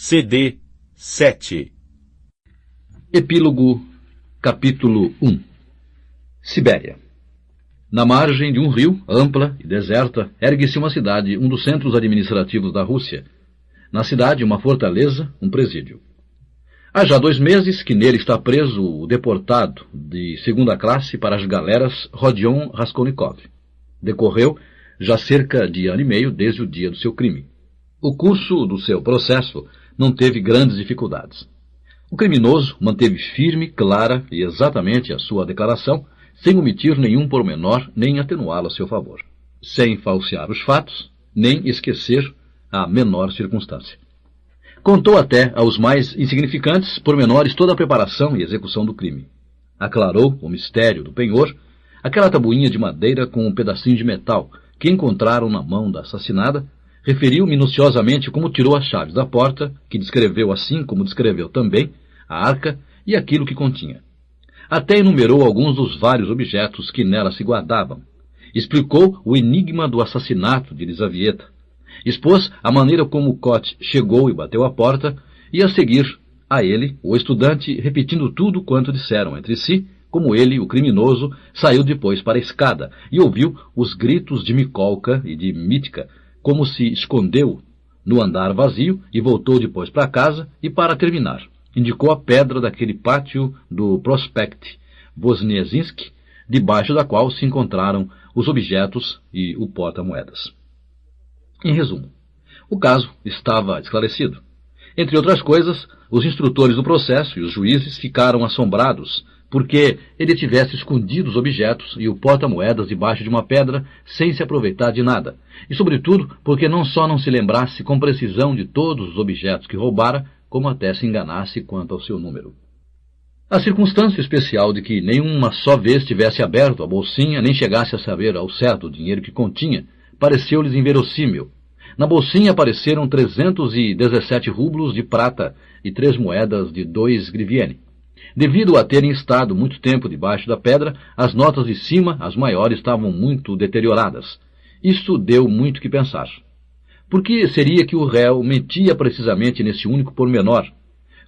CD 7. Epílogo, capítulo 1. Sibéria. Na margem de um rio, ampla e deserta, ergue-se uma cidade, um dos centros administrativos da Rússia. Na cidade, uma fortaleza, um presídio. Há já 2 meses que nele está preso o deportado de segunda classe para as galeras Rodion Raskolnikov. Decorreu já cerca de 1 ano e meio desde o dia do seu crime. O curso do seu processo não teve grandes dificuldades. O criminoso manteve firme, clara e exatamente a sua declaração, sem omitir nenhum pormenor nem atenuá-lo a seu favor, sem falsear os fatos, nem esquecer a menor circunstância. Contou até aos mais insignificantes pormenores toda a preparação e execução do crime. Aclarou o mistério do penhor, aquela tabuinha de madeira com um pedacinho de metal que encontraram na mão da assassinada. Referiu minuciosamente como tirou as chaves da porta, que descreveu assim como descreveu também a arca e aquilo que continha. Até enumerou alguns dos vários objetos que nela se guardavam. Explicou o enigma do assassinato de Lisavieta. Expôs a maneira como Kot chegou e bateu à porta, e a seguir a ele, o estudante, repetindo tudo quanto disseram entre si, como ele, o criminoso, saiu depois para a escada e ouviu os gritos de Mikolka e de Mitka, como se escondeu no andar vazio e voltou depois para casa e, para terminar, indicou a pedra daquele pátio do Prospect Voznesensk, debaixo da qual se encontraram os objetos e o porta-moedas. Em resumo, o caso estava esclarecido. Entre outras coisas, os instrutores do processo e os juízes ficaram assombrados porque ele tivesse escondido os objetos e o porta-moedas debaixo de uma pedra sem se aproveitar de nada, e sobretudo porque não só não se lembrasse com precisão de todos os objetos que roubara, como até se enganasse quanto ao seu número. A circunstância especial de que nenhuma só vez tivesse aberto a bolsinha, nem chegasse a saber ao certo o dinheiro que continha, pareceu-lhes inverossímil. Na bolsinha apareceram 317 rublos de prata e 3 moedas de 2 griviene. Devido a terem estado muito tempo debaixo da pedra, as notas de cima, as maiores, estavam muito deterioradas. Isto deu muito que pensar. Por que seria que o réu mentia precisamente nesse único pormenor,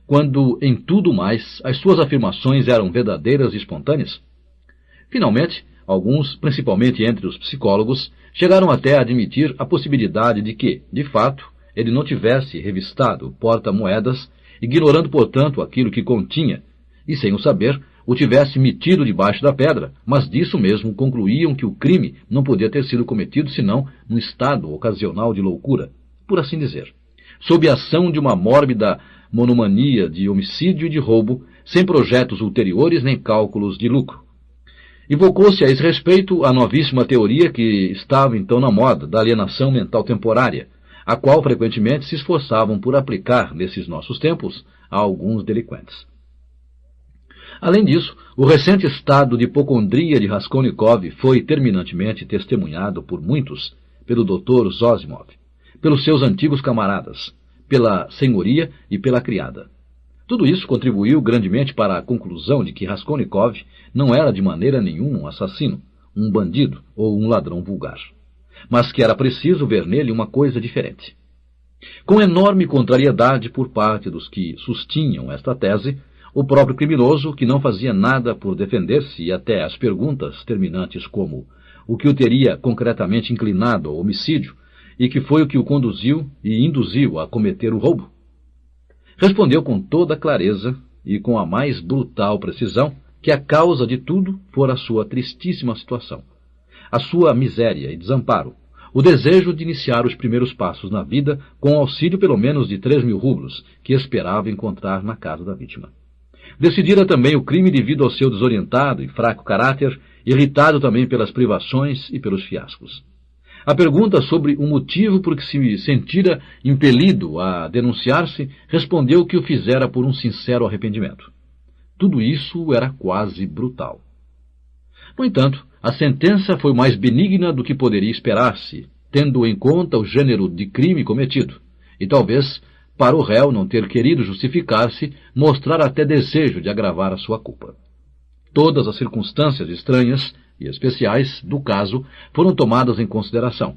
quando, em tudo mais, as suas afirmações eram verdadeiras e espontâneas? Finalmente, alguns, principalmente entre os psicólogos, chegaram até a admitir a possibilidade de que, de fato, ele não tivesse revistado o porta-moedas, ignorando, portanto, aquilo que continha, e, sem o saber, o tivesse metido debaixo da pedra, mas disso mesmo concluíam que o crime não podia ter sido cometido senão num estado ocasional de loucura, por assim dizer, sob a ação de uma mórbida monomania de homicídio e de roubo, sem projetos ulteriores nem cálculos de lucro. Invocou-se a esse respeito a novíssima teoria que estava então na moda, da alienação mental temporária, a qual frequentemente se esforçavam por aplicar, nesses nossos tempos, a alguns delinquentes. Além disso, o recente estado de hipocondria de Raskolnikov foi terminantemente testemunhado por muitos, pelo Dr. Zosimov, pelos seus antigos camaradas, pela senhoria e pela criada. Tudo isso contribuiu grandemente para a conclusão de que Raskolnikov não era de maneira nenhuma um assassino, um bandido ou um ladrão vulgar, mas que era preciso ver nele uma coisa diferente. Com enorme contrariedade por parte dos que sustinham esta tese, o próprio criminoso, que não fazia nada por defender-se, e até as perguntas terminantes como o que o teria concretamente inclinado ao homicídio e que foi o que o conduziu e induziu a cometer o roubo, respondeu com toda clareza e com a mais brutal precisão que a causa de tudo fora a sua tristíssima situação, a sua miséria e desamparo, o desejo de iniciar os primeiros passos na vida com o auxílio pelo menos de 3.000 rublos que esperava encontrar na casa da vítima. Decidira também o crime devido ao seu desorientado e fraco caráter, irritado também pelas privações e pelos fiascos. A pergunta sobre o motivo por que se sentira impelido a denunciar-se, respondeu que o fizera por um sincero arrependimento. Tudo isso era quase brutal. No entanto, a sentença foi mais benigna do que poderia esperar-se, tendo em conta o gênero de crime cometido, e talvez, para o réu não ter querido justificar-se, mostrar até desejo de agravar a sua culpa. Todas as circunstâncias estranhas e especiais do caso foram tomadas em consideração.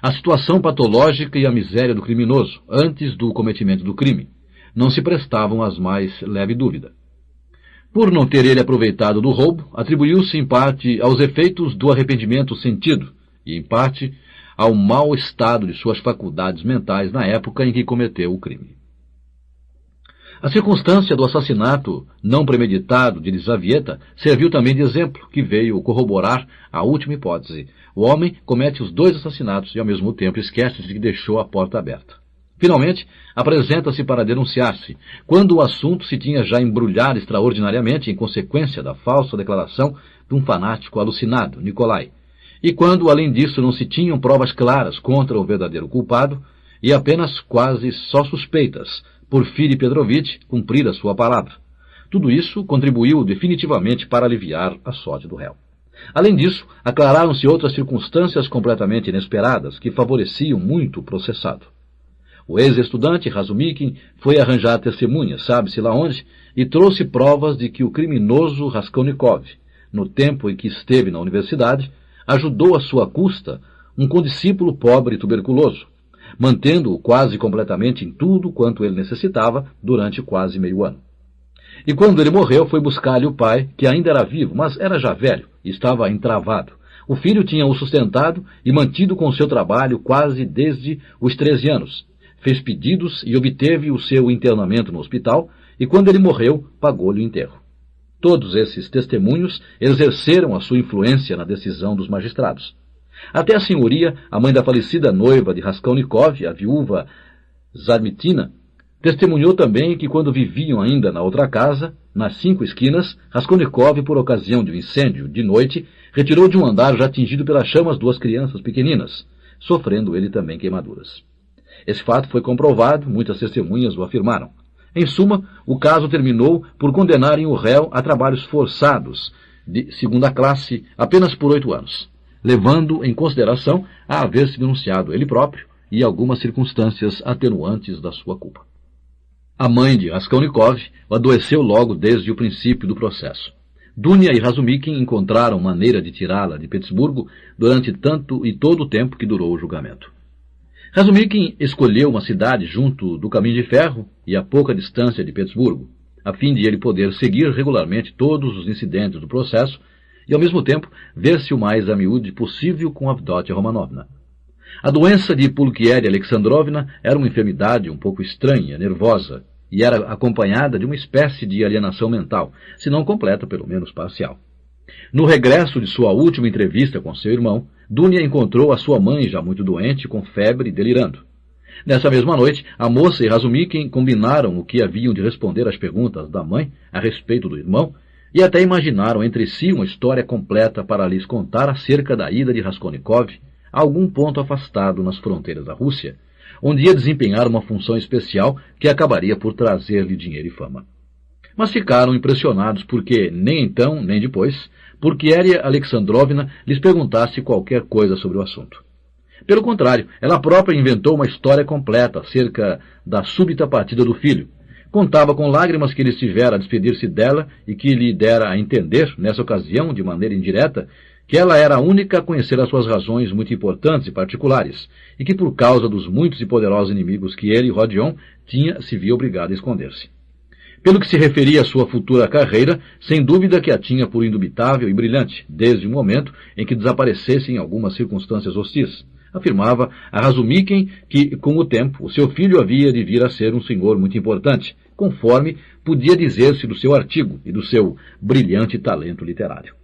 A situação patológica e a miséria do criminoso, antes do cometimento do crime, não se prestavam às mais leve dúvida. Por não ter ele aproveitado do roubo, atribuiu-se em parte aos efeitos do arrependimento sentido e, em parte, ao mau estado de suas faculdades mentais na época em que cometeu o crime. A circunstância do assassinato não premeditado de Lizaveta serviu também de exemplo, que veio corroborar a última hipótese. O homem comete os 2 assassinatos e, ao mesmo tempo, esquece de que deixou a porta aberta. Finalmente, apresenta-se para denunciar-se, quando o assunto se tinha já embrulhado extraordinariamente em consequência da falsa declaração de um fanático alucinado, Nicolai, e quando, além disso, não se tinham provas claras contra o verdadeiro culpado e apenas quase só suspeitas, Porfírio Petrovitch cumprir a sua palavra. Tudo isso contribuiu definitivamente para aliviar a sorte do réu. Além disso, aclararam-se outras circunstâncias completamente inesperadas que favoreciam muito o processado. O ex-estudante Razumikin foi arranjar testemunhas, sabe-se lá onde, e trouxe provas de que o criminoso Raskolnikov, no tempo em que esteve na universidade, ajudou à sua custa um condiscípulo pobre e tuberculoso, mantendo-o quase completamente em tudo quanto ele necessitava durante quase meio ano. E quando ele morreu, foi buscar-lhe o pai, que ainda era vivo, mas era já velho e estava entravado. O filho tinha-o sustentado e mantido com o seu trabalho quase desde os 13 anos. Fez pedidos e obteve o seu internamento no hospital, e quando ele morreu, pagou-lhe o enterro. Todos esses testemunhos exerceram a sua influência na decisão dos magistrados. Até a senhoria, a mãe da falecida noiva de Raskolnikov, a viúva Zarmitina, testemunhou também que quando viviam ainda na outra casa, nas 5 esquinas, Raskolnikov, por ocasião de um incêndio de noite, retirou de um andar já atingido pelas chamas 2 crianças pequeninas, sofrendo ele também queimaduras. Esse fato foi comprovado, muitas testemunhas o afirmaram. Em suma, o caso terminou por condenarem o réu a trabalhos forçados de segunda classe apenas por 8 anos, levando em consideração a haver se denunciado ele próprio e algumas circunstâncias atenuantes da sua culpa. A mãe de Raskolnikov adoeceu logo desde o princípio do processo. Dunia e Razumikin encontraram maneira de tirá-la de Petersburgo durante tanto e todo o tempo que durou o julgamento. Razumikin escolheu uma cidade junto do caminho de ferro e a pouca distância de Petersburgo, a fim de ele poder seguir regularmente todos os incidentes do processo e, ao mesmo tempo, ver-se o mais a miúde possível com Avdotia Romanovna. A doença de Pulcheria Alexandrovna era uma enfermidade um pouco estranha, nervosa, e era acompanhada de uma espécie de alienação mental, se não completa, pelo menos parcial. No regresso de sua última entrevista com seu irmão, Dunia encontrou a sua mãe já muito doente, com febre e delirando. Nessa mesma noite, a moça e Razumikin combinaram o que haviam de responder às perguntas da mãe a respeito do irmão e até imaginaram entre si uma história completa para lhes contar acerca da ida de Raskolnikov a algum ponto afastado nas fronteiras da Rússia, onde ia desempenhar uma função especial que acabaria por trazer-lhe dinheiro e fama. Mas ficaram impressionados porque, nem então, nem depois, Pulcheria Alexandrovna lhes perguntasse qualquer coisa sobre o assunto. Pelo contrário, ela própria inventou uma história completa acerca da súbita partida do filho. Contava com lágrimas que ele estivera a despedir-se dela e que lhe dera a entender, nessa ocasião, de maneira indireta, que ela era a única a conhecer as suas razões muito importantes e particulares, e que por causa dos muitos e poderosos inimigos que ele, Rodion, tinha, se via obrigado a esconder-se. Pelo que se referia à sua futura carreira, sem dúvida que a tinha por indubitável e brilhante, desde o momento em que desaparecesse em algumas circunstâncias hostis. Afirmava a Razumikin que, com o tempo, o seu filho havia de vir a ser um senhor muito importante, conforme podia dizer-se do seu artigo e do seu brilhante talento literário.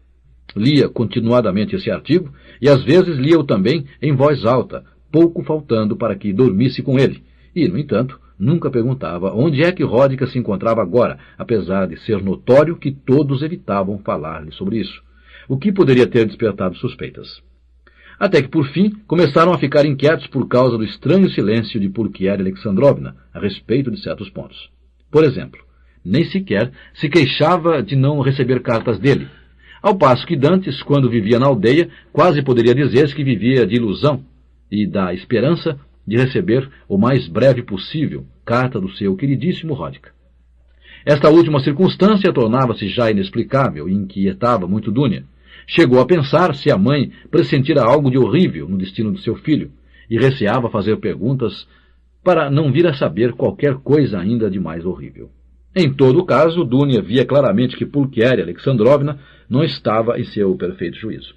Lia continuadamente esse artigo e às vezes lia-o também em voz alta, pouco faltando para que dormisse com ele, e, no entanto, nunca perguntava onde é que Rodica se encontrava agora, apesar de ser notório que todos evitavam falar-lhe sobre isso, o que poderia ter despertado suspeitas. Até que, por fim, começaram a ficar inquietos por causa do estranho silêncio de Pulcheria Alexandrovna a respeito de certos pontos. Por exemplo, nem sequer se queixava de não receber cartas dele, ao passo que Dantes, quando vivia na aldeia, quase poderia dizer-se que vivia de ilusão e da esperança de receber o mais breve possível carta do seu queridíssimo Rodica. Esta última circunstância tornava-se já inexplicável e inquietava muito Dunia. Chegou a pensar se a mãe pressentira algo de horrível no destino do seu filho, e receava fazer perguntas para não vir a saber qualquer coisa ainda de mais horrível. Em todo o caso, Dunia via claramente que Pulcheria Alexandrovna não estava em seu perfeito juízo.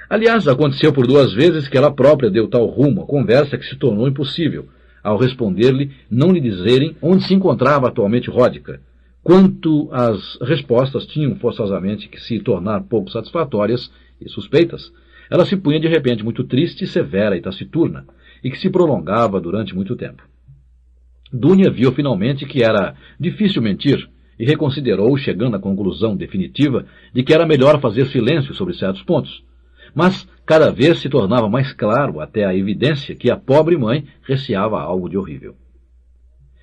Aliás, aconteceu por 2 vezes que ela própria deu tal rumo à conversa que se tornou impossível, ao responder-lhe, não lhe dizerem onde se encontrava atualmente Ródica. Quanto às respostas tinham forçosamente que se tornar pouco satisfatórias e suspeitas, ela se punha de repente muito triste, severa e taciturna, e que se prolongava durante muito tempo. Dunia viu finalmente que era difícil mentir e reconsiderou, chegando à conclusão definitiva de que era melhor fazer silêncio sobre certos pontos. Mas cada vez se tornava mais claro até a evidência que a pobre mãe receava algo de horrível.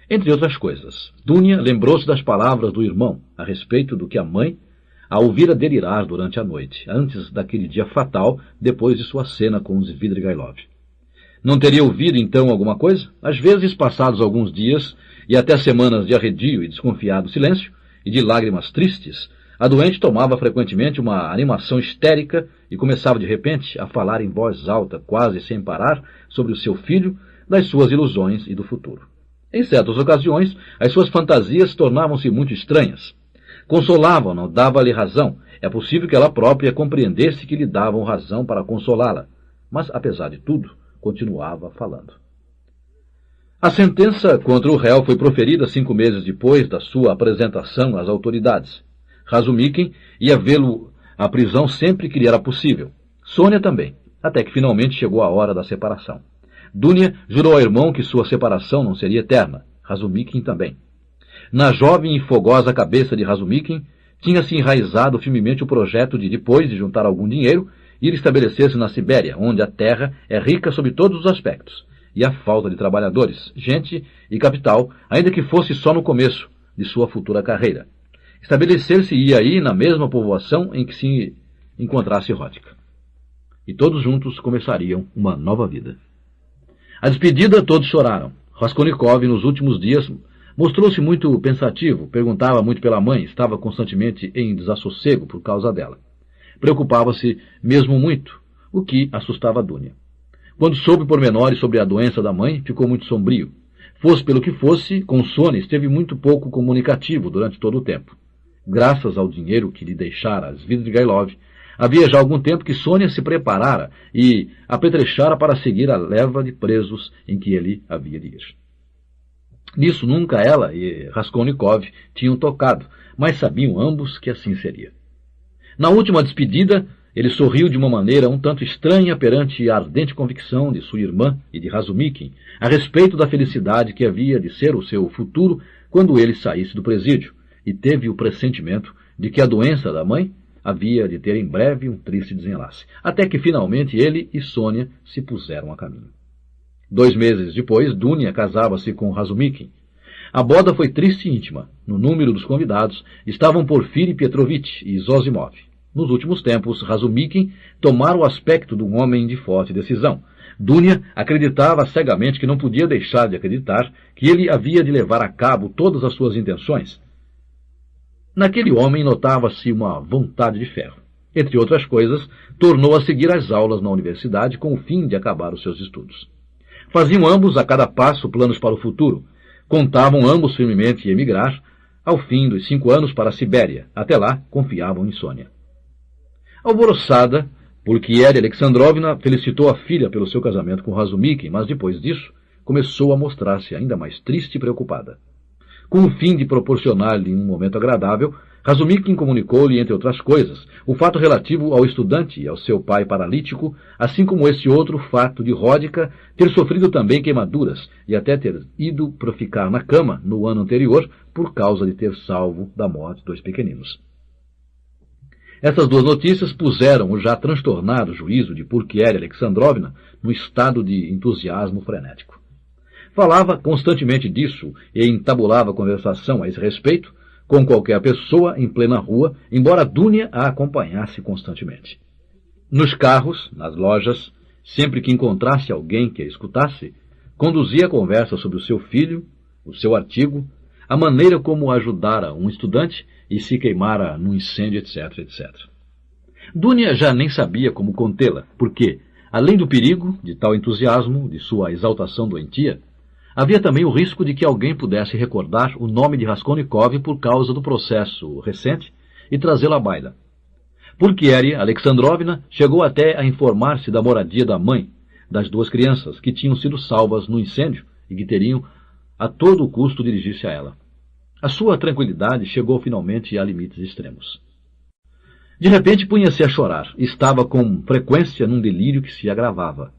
Entre outras coisas, Dunia lembrou-se das palavras do irmão a respeito do que a mãe a ouvira delirar durante a noite, antes daquele dia fatal, depois de sua cena com Svidrigailov. Não teria ouvido, então, alguma coisa? Às vezes, passados alguns dias e até semanas de arredio e desconfiado silêncio, e de lágrimas tristes, a doente tomava frequentemente uma animação histérica e começava de repente a falar em voz alta, quase sem parar, sobre o seu filho, das suas ilusões e do futuro. Em certas ocasiões, as suas fantasias tornavam-se muito estranhas. Consolavam-no, dava-lhe razão. É possível que ela própria compreendesse que lhe davam razão para consolá-la. Mas, apesar de tudo, continuava falando. A sentença contra o réu foi proferida 5 meses depois da sua apresentação às autoridades. Razumikin ia vê-lo à prisão sempre que lhe era possível. Sônia também, até que finalmente chegou a hora da separação. Dunia jurou ao irmão que sua separação não seria eterna. Razumikin também. Na jovem e fogosa cabeça de Razumikin tinha-se enraizado firmemente o projeto de, depois de juntar algum dinheiro, ir estabelecer-se na Sibéria, onde a terra é rica sob todos os aspectos, e a falta de trabalhadores, gente e capital, ainda que fosse só no começo de sua futura carreira. Estabelecer-se-ia aí na mesma povoação em que se encontrasse Ródica. E todos juntos começariam uma nova vida. À despedida, todos choraram. Raskolnikov, nos últimos dias, mostrou-se muito pensativo, perguntava muito pela mãe, estava constantemente em desassossego por causa dela. Preocupava-se mesmo muito, o que assustava Dunia. Quando soube pormenores sobre a doença da mãe, ficou muito sombrio. Fosse pelo que fosse, com Sônia esteve muito pouco comunicativo durante todo o tempo. Graças ao dinheiro que lhe deixara Svidrigailov, havia já algum tempo que Sônia se preparara e apetrechara para seguir a leva de presos em que ele havia de ir. Nisso nunca ela e Raskolnikov tinham tocado, mas sabiam ambos que assim seria. Na última despedida, ele sorriu de uma maneira um tanto estranha perante a ardente convicção de sua irmã e de Razumikin a respeito da felicidade que havia de ser o seu futuro quando ele saísse do presídio, e teve o pressentimento de que a doença da mãe havia de ter em breve um triste desenlace, até que finalmente ele e Sônia se puseram a caminho. 2 meses depois, Dunia casava-se com Razumikin. A boda foi triste e íntima. No número dos convidados estavam Porfiri Petrovitch e Zosimov. Nos últimos tempos, Razumikin tomara o aspecto de um homem de forte decisão. Dunia acreditava cegamente que não podia deixar de acreditar que ele havia de levar a cabo todas as suas intenções. Naquele homem notava-se uma vontade de ferro. Entre outras coisas, tornou a seguir as aulas na universidade com o fim de acabar os seus estudos. Faziam ambos a cada passo planos para o futuro. Contavam ambos firmemente em emigrar, ao fim dos 5 anos, para a Sibéria. Até lá, confiavam em Sônia. Alvoroçada, Pulcheria Alexandrovna felicitou a filha pelo seu casamento com Razumikin, mas depois disso, começou a mostrar-se ainda mais triste e preocupada. Com o fim de proporcionar-lhe um momento agradável, Razumikin comunicou-lhe, entre outras coisas, o fato relativo ao estudante e ao seu pai paralítico, assim como esse outro fato de Ródica ter sofrido também queimaduras e até ter ido para ficar na cama no ano anterior por causa de ter salvo da morte 2 pequeninos. Essas 2 notícias puseram o já transtornado juízo de Pulcheria Alexandrovna no estado de entusiasmo frenético. Falava constantemente disso e entabulava conversação a esse respeito com qualquer pessoa em plena rua, embora Dunia a acompanhasse constantemente. Nos carros, nas lojas, sempre que encontrasse alguém que a escutasse, conduzia a conversa sobre o seu filho, o seu artigo, a maneira como ajudara um estudante e se queimara num incêndio, etc, etc. Dunia já nem sabia como contê-la, porque, Além do perigo de tal entusiasmo, de sua exaltação doentia, havia também o risco de que alguém pudesse recordar o nome de Raskolnikov por causa do processo recente e trazê-lo à baila. Pulcheria Alexandrovna chegou até a informar-se da moradia da mãe das duas crianças, que tinham sido salvas no incêndio e que teriam a todo custo dirigir-se a ela. A sua tranquilidade chegou finalmente a limites extremos. De repente punha-se a chorar e estava com frequência num delírio que se agravava.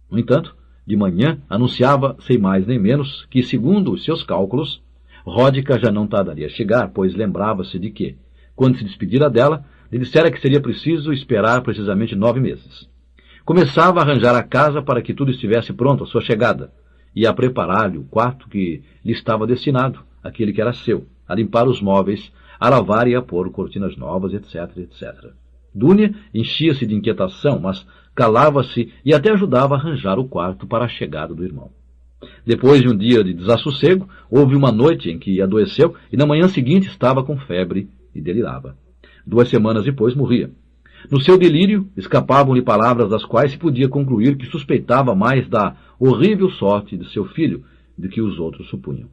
No entanto, de manhã anunciava, sem mais nem menos, que, segundo os seus cálculos, Ródica já não tardaria a chegar, pois lembrava-se de que, quando se despedira dela, lhe dissera que seria preciso esperar precisamente 9 meses. Começava a arranjar a casa para que tudo estivesse pronto à sua chegada, e a preparar-lhe o quarto que lhe estava destinado, aquele que era seu, a limpar os móveis, a lavar e a pôr cortinas novas, etc, etc. Dunia enchia-se de inquietação, mas calava-se e até ajudava a arranjar o quarto para a chegada do irmão. Depois de um dia de desassossego, houve uma noite em que adoeceu e na manhã seguinte estava com febre e delirava. 2 semanas depois morria. No seu delírio, escapavam-lhe palavras das quais se podia concluir que suspeitava mais da horrível sorte de seu filho do que os outros supunham.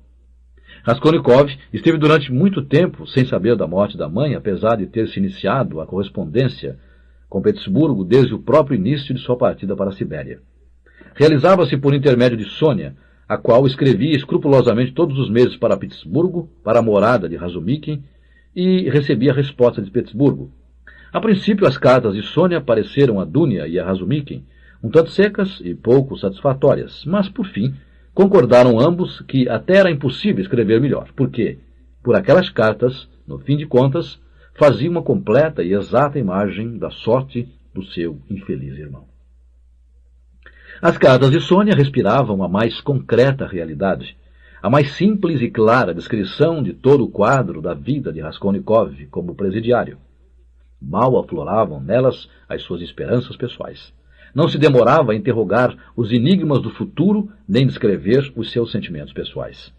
Raskolnikov esteve durante muito tempo sem saber da morte da mãe, apesar de ter se iniciado a correspondência com Petersburgo desde o próprio início de sua partida para a Sibéria. Realizava-se por intermédio de Sônia, a qual escrevia escrupulosamente todos os meses para Petersburgo, para a morada de Razumikin, e recebia resposta de Petersburgo. A princípio, as cartas de Sônia pareceram a Dunia e a Razumikin um tanto secas e pouco satisfatórias, mas, por fim, concordaram ambos que até era impossível escrever melhor, porque, por aquelas cartas, no fim de contas, fazia uma completa e exata imagem da sorte do seu infeliz irmão. As cartas de Sônia respiravam a mais concreta realidade, a mais simples e clara descrição de todo o quadro da vida de Raskolnikov como presidiário. Mal afloravam nelas as suas esperanças pessoais. Não se demorava a interrogar os enigmas do futuro, nem descrever os seus sentimentos pessoais.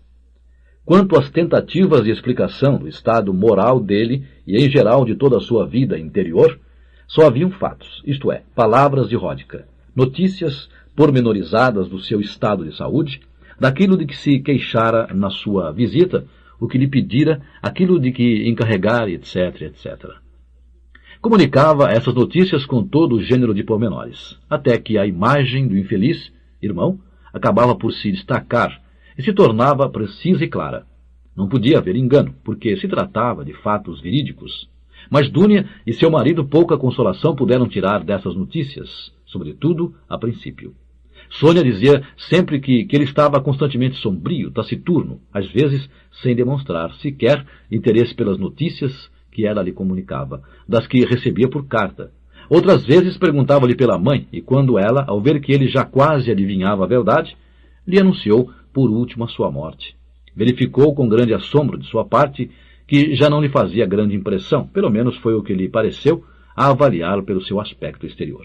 Quanto às tentativas de explicação do estado moral dele e, em geral, de toda a sua vida interior, só haviam fatos, isto é, palavras de Ródica, notícias pormenorizadas do seu estado de saúde, daquilo de que se queixara na sua visita, o que lhe pedira, aquilo de que encarregara, etc, etc. Comunicava essas notícias com todo o gênero de pormenores, até que a imagem do infeliz irmão acabava por se destacar e se tornava precisa e clara. Não podia haver engano, porque se tratava de fatos verídicos. Mas Dunia e seu marido pouca consolação puderam tirar dessas notícias, sobretudo a princípio. Sônia dizia sempre que ele estava constantemente sombrio, taciturno, às vezes sem demonstrar sequer interesse pelas notícias que ela lhe comunicava, das que recebia por carta. Outras vezes perguntava-lhe pela mãe, e quando ela, ao ver que ele já quase adivinhava a verdade, lhe anunciou por último a sua morte. Verificou com grande assombro de sua parte que já não lhe fazia grande impressão, pelo menos foi o que lhe pareceu, a avaliá-lo pelo seu aspecto exterior.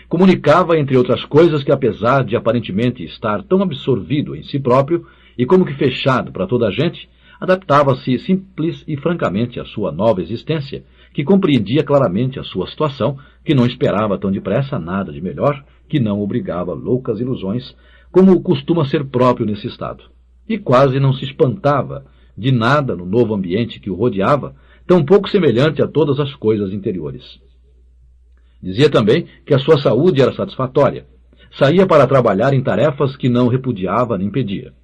Comunicava, entre outras coisas, que apesar de aparentemente estar tão absorvido em si próprio e como que fechado para toda a gente, adaptava-se simples e francamente à sua nova existência, que compreendia claramente a sua situação, que não esperava tão depressa nada de melhor, que não obrigava loucas ilusões, como costuma ser próprio nesse estado. E quase não se espantava de nada no novo ambiente que o rodeava, tão pouco semelhante a todas as coisas interiores. Dizia também que a sua saúde era satisfatória. Saía para trabalhar em tarefas que não repudiava nem pedia.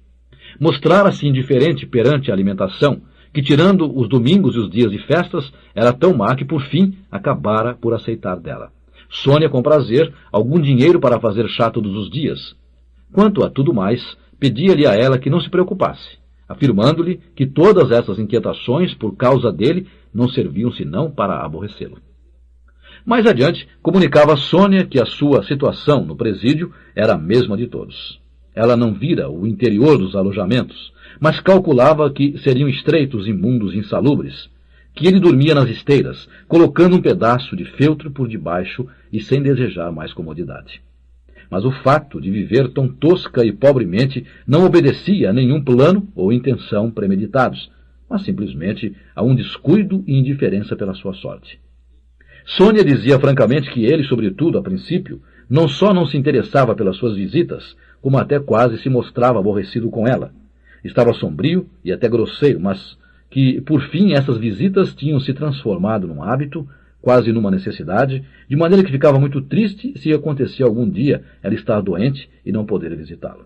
Mostrara-se indiferente perante a alimentação, que, tirando os domingos e os dias de festas, era tão má que, por fim, acabara por aceitar dela. Sônia, com prazer, algum dinheiro para fazer chá todos os dias. Quanto a tudo mais, pedia-lhe a ela que não se preocupasse, afirmando-lhe que todas essas inquietações, por causa dele, não serviam senão para aborrecê-lo. Mais adiante, comunicava a Sônia que a sua situação no presídio era a mesma de todos. Ela não vira o interior dos alojamentos, mas calculava que seriam estreitos, imundos e insalubres, que ele dormia nas esteiras, colocando um pedaço de feltro por debaixo e sem desejar mais comodidade. Mas o fato de viver tão tosca e pobremente não obedecia a nenhum plano ou intenção premeditados, mas simplesmente a um descuido e indiferença pela sua sorte. Sônia dizia francamente que ele, sobretudo a princípio, Não só não se interessava pelas suas visitas, como até quase se mostrava aborrecido com ela. Estava sombrio e até grosseiro, mas que, por fim, essas visitas tinham se transformado num hábito, quase numa necessidade, de maneira que ficava muito triste se acontecia algum dia ela estar doente e não poder visitá-lo.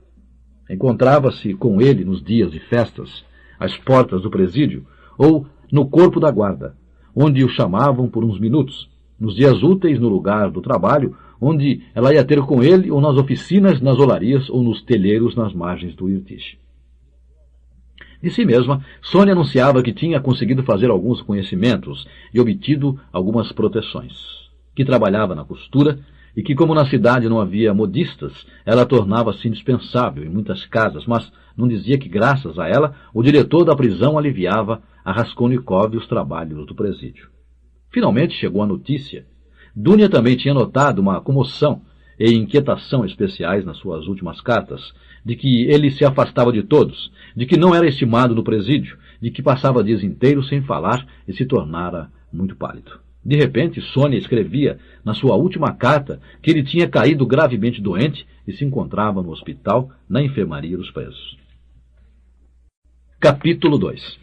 Encontrava-se com ele nos dias de festas, às portas do presídio, ou no corpo da guarda, onde o chamavam por uns minutos, nos dias úteis no lugar do trabalho, onde ela ia ter com ele, ou nas oficinas, nas olarias, ou nos telheiros nas margens do Irtish. De si mesma, Sônia anunciava que tinha conseguido fazer alguns conhecimentos e obtido algumas proteções, que trabalhava na costura e que, como na cidade não havia modistas, ela tornava-se indispensável em muitas casas, mas não dizia que, graças a ela, o diretor da prisão aliviava a Raskolnikov os trabalhos do presídio. Finalmente chegou a notícia. Dunia também tinha notado uma comoção e inquietação especiais nas suas últimas cartas, de que ele se afastava de todos, de que não era estimado no presídio, de que passava dias inteiros sem falar e se tornara muito pálido. De repente, Sônia escrevia na sua última carta que ele tinha caído gravemente doente e se encontrava no hospital, na enfermaria dos presos. Capítulo 2.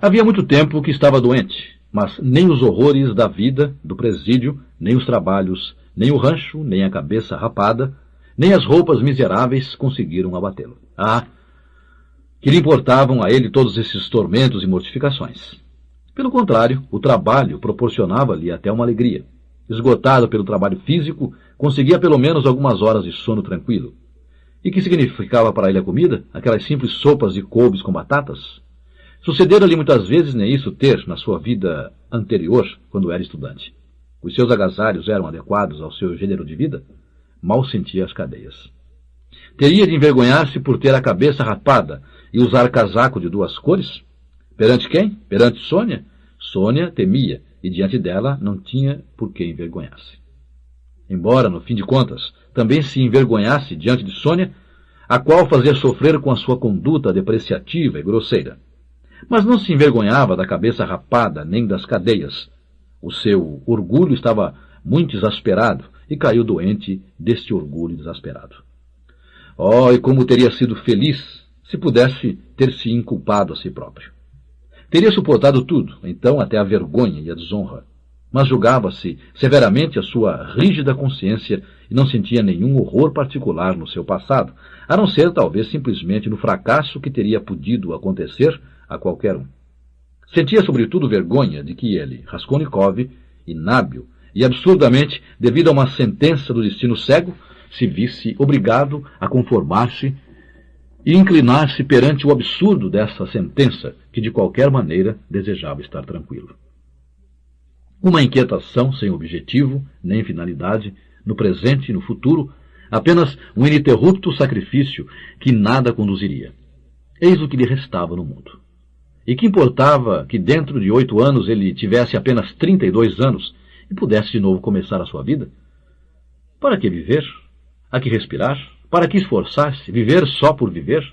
Havia muito tempo que estava doente, mas nem os horrores da vida, do presídio, nem os trabalhos, nem o rancho, nem a cabeça rapada, nem as roupas miseráveis conseguiram abatê-lo. Que lhe importavam a ele todos esses tormentos e mortificações. Pelo contrário, o trabalho proporcionava-lhe até uma alegria. Esgotado pelo trabalho físico, conseguia pelo menos algumas horas de sono tranquilo. E que significava para ele a comida? Aquelas simples sopas de couves com batatas? Sucedera-lhe muitas vezes nem isso ter na sua vida anterior, quando era estudante. Os seus agasalhos eram adequados ao seu gênero de vida? Mal sentia as cadeias. Teria de envergonhar-se por ter a cabeça rapada e usar casaco de duas cores? Perante quem? Perante Sônia? Sônia temia, e diante dela não tinha por que envergonhar-se. Embora, no fim de contas, também se envergonhasse diante de Sônia, a qual fazia sofrer com a sua conduta depreciativa e grosseira. Mas não se envergonhava da cabeça rapada nem das cadeias. O seu orgulho estava muito exasperado e caiu doente deste orgulho exasperado. E como teria sido feliz se pudesse ter se inculpado a si próprio. Teria suportado tudo, então até a vergonha e a desonra. Mas julgava-se severamente a sua rígida consciência e não sentia nenhum horror particular no seu passado, a não ser talvez simplesmente no fracasso que teria podido acontecer a qualquer um. Sentia sobretudo vergonha de que ele, Raskolnikov, inábil e absurdamente, devido a uma sentença do destino cego, se visse obrigado a conformar-se e inclinar-se perante o absurdo dessa sentença, que de qualquer maneira desejava estar tranquilo. Uma inquietação sem objetivo, nem finalidade, no presente e no futuro, apenas um ininterrupto sacrifício que nada conduziria. Eis o que lhe restava no mundo. E que importava que dentro de 8 anos ele tivesse apenas 32 anos e pudesse de novo começar a sua vida? Para que viver? A que respirar? Para que esforçar-se? Viver só por viver?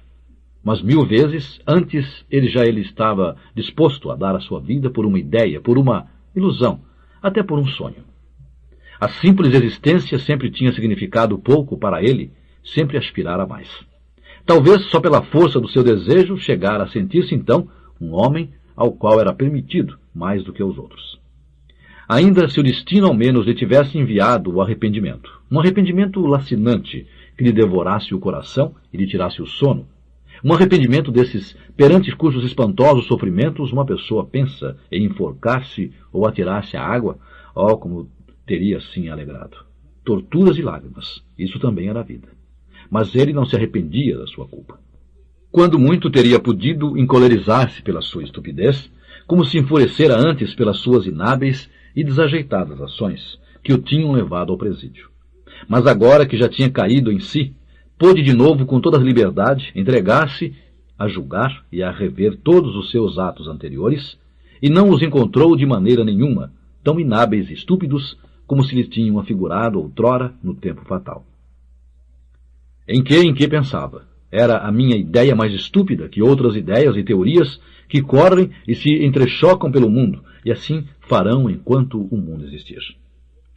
Mas 1000 vezes antes ele estava disposto a dar a sua vida por uma ideia, por uma ilusão, até por um sonho. A simples existência sempre tinha significado pouco para ele, sempre aspirara mais. Talvez só pela força do seu desejo chegara a sentir-se então um homem ao qual era permitido mais do que aos outros. Ainda se o destino ao menos lhe tivesse enviado o arrependimento, um arrependimento lacinante que lhe devorasse o coração e lhe tirasse o sono, um arrependimento desses perante cujos espantosos sofrimentos uma pessoa pensa em enforcar-se ou atirar-se à água, como teria assim alegrado. Torturas e lágrimas, isso também era a vida. Mas ele não se arrependia da sua culpa. Quando muito teria podido encolerizar-se pela sua estupidez, como se enfurecera antes pelas suas inábeis e desajeitadas ações que o tinham levado ao presídio. Mas agora que já tinha caído em si, pôde de novo com toda a liberdade entregar-se a julgar e a rever todos os seus atos anteriores, e não os encontrou de maneira nenhuma tão inábeis e estúpidos como se lhes tinham afigurado outrora no tempo fatal. Em que pensava? Era a minha ideia mais estúpida que outras ideias e teorias que correm e se entrechocam pelo mundo, e assim farão enquanto o mundo existir.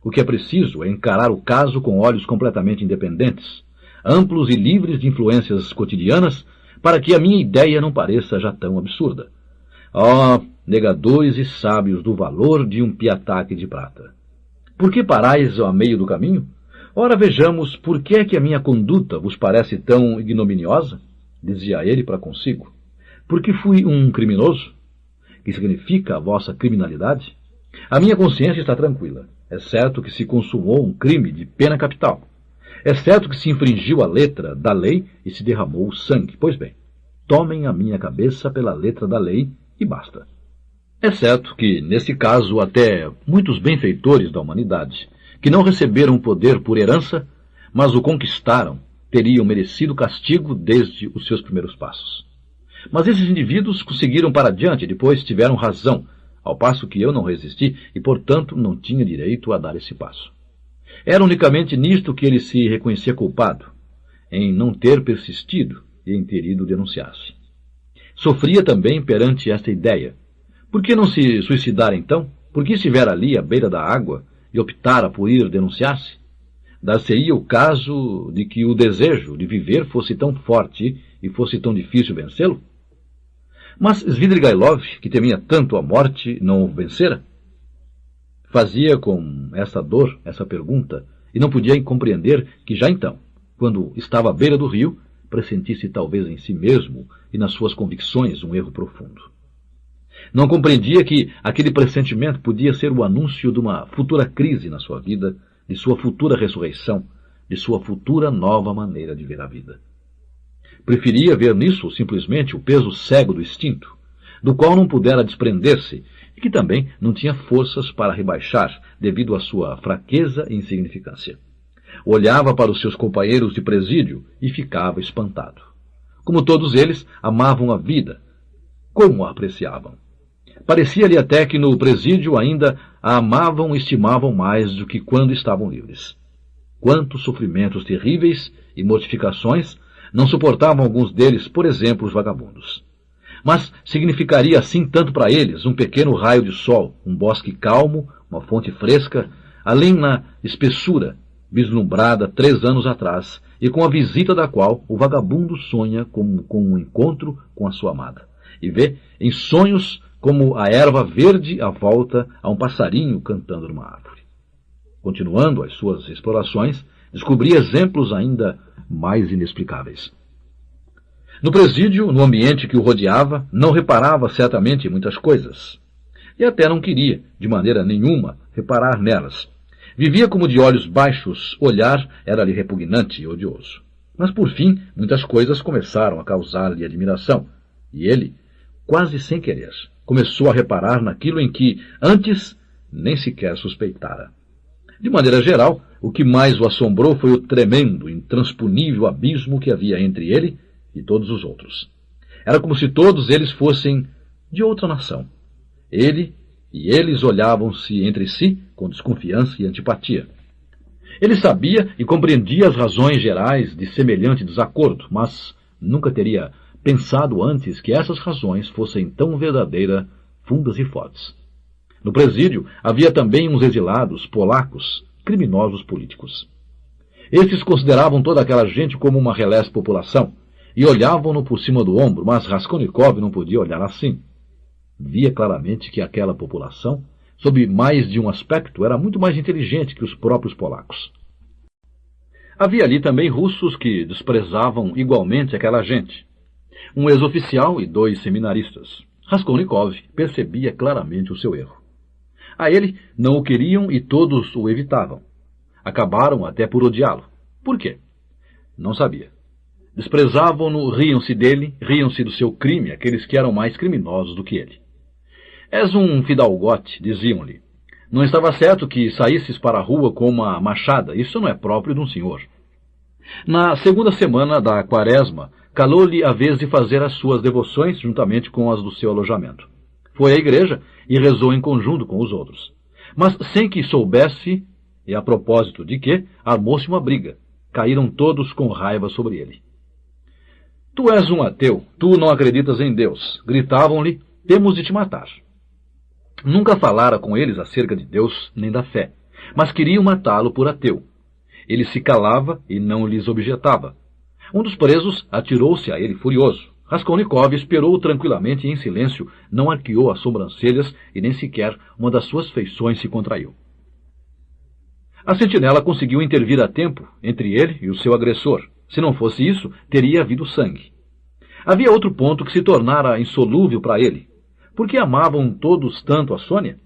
O que é preciso é encarar o caso com olhos completamente independentes, amplos e livres de influências cotidianas, para que a minha ideia não pareça já tão absurda. Ó, negadores e sábios do valor de um piataque de prata! Por que parais a meio do caminho? Ora, vejamos, por que é que a minha conduta vos parece tão ignominiosa? Dizia ele para consigo. Porque fui um criminoso? Que significa a vossa criminalidade? A minha consciência está tranquila. É certo que se consumou um crime de pena capital. É certo que se infringiu a letra da lei e se derramou o sangue. Pois bem, tomem a minha cabeça pela letra da lei e basta. É certo que, nesse caso, até muitos benfeitores da humanidade, que não receberam o poder por herança, mas o conquistaram, teriam merecido castigo desde os seus primeiros passos. Mas esses indivíduos conseguiram para adiante e depois tiveram razão, ao passo que eu não resisti e, portanto, não tinha direito a dar esse passo. Era unicamente nisto que ele se reconhecia culpado, em não ter persistido e em ter ido denunciar-se. Sofria também perante esta ideia. Por que não se suicidar então? Por que estiver ali à beira da água e optara por ir denunciar-se? Dar-se-ia o caso de que o desejo de viver fosse tão forte e fosse tão difícil vencê-lo? Mas Svidrigailov, que temia tanto a morte, não o vencera? Fazia com essa dor essa pergunta e não podia compreender que já então, quando estava à beira do rio, pressentisse talvez em si mesmo e nas suas convicções um erro profundo. Não compreendia que aquele pressentimento podia ser o anúncio de uma futura crise na sua vida, de sua futura ressurreição, de sua futura nova maneira de ver a vida. Preferia ver nisso simplesmente o peso cego do instinto, do qual não pudera desprender-se e que também não tinha forças para rebaixar devido à sua fraqueza e insignificância. Olhava para os seus companheiros de presídio e ficava espantado. Como todos eles, amavam a vida. Como a apreciavam! Parecia-lhe até que no presídio ainda a amavam e estimavam mais do que quando estavam livres. Quantos sofrimentos terríveis e mortificações não suportavam alguns deles, por exemplo, os vagabundos. Mas significaria assim tanto para eles um pequeno raio de sol, um bosque calmo, uma fonte fresca, além na espessura, vislumbrada 3 anos atrás, e com a visita da qual o vagabundo sonha com um encontro com a sua amada, e vê em sonhos como a erva verde à volta a um passarinho cantando numa árvore. Continuando as suas explorações, descobri exemplos ainda mais inexplicáveis. No presídio, no ambiente que o rodeava, não reparava certamente em muitas coisas. E até não queria, de maneira nenhuma, reparar nelas. Vivia como de olhos baixos, olhar era-lhe repugnante e odioso. Mas, por fim, muitas coisas começaram a causar-lhe admiração. E ele, quase sem querer, começou a reparar naquilo em que, antes, nem sequer suspeitara. De maneira geral, o que mais o assombrou foi o tremendo, intransponível abismo que havia entre ele e todos os outros. Era como se todos eles fossem de outra nação. Ele e eles olhavam-se entre si com desconfiança e antipatia. Ele sabia e compreendia as razões gerais de semelhante desacordo, mas nunca teria pensado antes que essas razões fossem tão verdadeiras, fundas e fortes. No presídio havia também uns exilados polacos, criminosos políticos. Estes consideravam toda aquela gente como uma relés população e olhavam-no por cima do ombro, mas Raskolnikov não podia olhar assim. Via claramente que aquela população, sob mais de um aspecto, era muito mais inteligente que os próprios polacos. Havia ali também russos que desprezavam igualmente aquela gente. Um ex-oficial e 2 seminaristas. Raskolnikov percebia claramente o seu erro. A ele não o queriam e todos o evitavam. Acabaram até por odiá-lo. Por quê? Não sabia. Desprezavam-no, riam-se dele, riam-se do seu crime, aqueles que eram mais criminosos do que ele. És um fidalgote, diziam-lhe. Não estava certo que saísses para a rua com uma machada, isso não é próprio de um senhor. Na segunda semana da quaresma, calou-lhe a vez de fazer as suas devoções juntamente com as do seu alojamento. Foi à igreja e rezou em conjunto com os outros. Mas sem que soubesse, e a propósito de que, armou-se uma briga. Caíram todos com raiva sobre ele. Tu és um ateu, tu não acreditas em Deus. Gritavam-lhe, temos de te matar. Nunca falara com eles acerca de Deus nem da fé. mas queriam matá-lo por ateu. Ele se calava e não lhes objetava. Um dos presos atirou-se a ele furioso. Raskolnikov esperou tranquilamente e em silêncio, não arqueou as sobrancelhas e nem sequer uma das suas feições se contraiu. A sentinela conseguiu intervir a tempo entre ele e o seu agressor. Se não fosse isso, teria havido sangue. Havia outro ponto que se tornara insolúvel para ele. Por que amavam todos tanto a Sônia?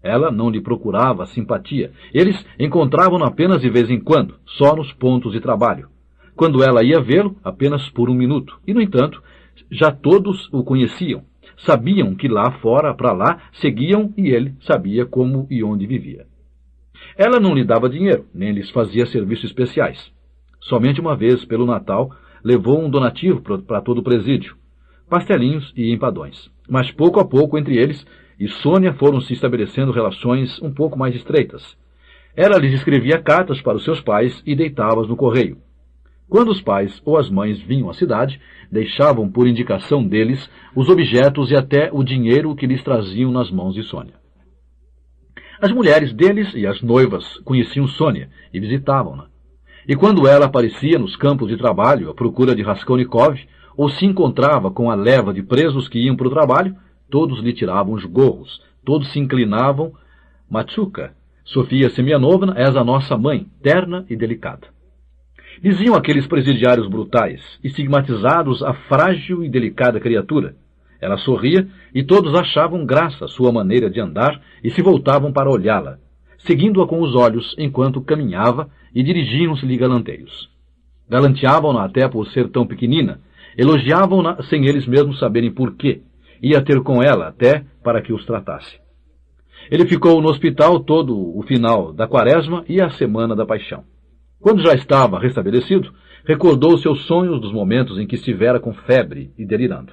Ela não lhe procurava simpatia. Eles encontravam-no apenas de vez em quando, só nos pontos de trabalho. Quando ela ia vê-lo, apenas por um minuto. E, no entanto, já todos o conheciam. Sabiam que lá fora, para lá, seguiam e ele sabia como e onde vivia. Ela não lhe dava dinheiro, nem lhes fazia serviços especiais. Somente uma vez, pelo Natal, levou um donativo para todo o presídio, pastelinhos e empadões. Mas pouco a pouco, entre eles e Sônia foram se estabelecendo relações um pouco mais estreitas. Ela lhes escrevia cartas para os seus pais e deitava-as no correio. Quando os pais ou as mães vinham à cidade, deixavam por indicação deles os objetos e até o dinheiro que lhes traziam nas mãos de Sônia. As mulheres deles e as noivas conheciam Sônia e visitavam-na. E quando ela aparecia nos campos de trabalho à procura de Raskolnikov, ou se encontrava com a leva de presos que iam para o trabalho, todos lhe tiravam os gorros, todos se inclinavam. Machuca, Sofia Semyonovna, és a nossa mãe, terna e delicada. Diziam aqueles presidiários brutais, estigmatizados a frágil e delicada criatura. Ela sorria e todos achavam graça a sua maneira de andar e se voltavam para olhá-la, seguindo-a com os olhos enquanto caminhava e dirigiam-se-lhe galanteios. Galanteavam-na até por ser tão pequenina, elogiavam-na sem eles mesmos saberem porquê, ia ter com ela até para que os tratasse. Ele ficou no hospital todo o final da quaresma e a semana da paixão. Quando já estava restabelecido, recordou seus sonhos dos momentos em que estivera com febre e delirando.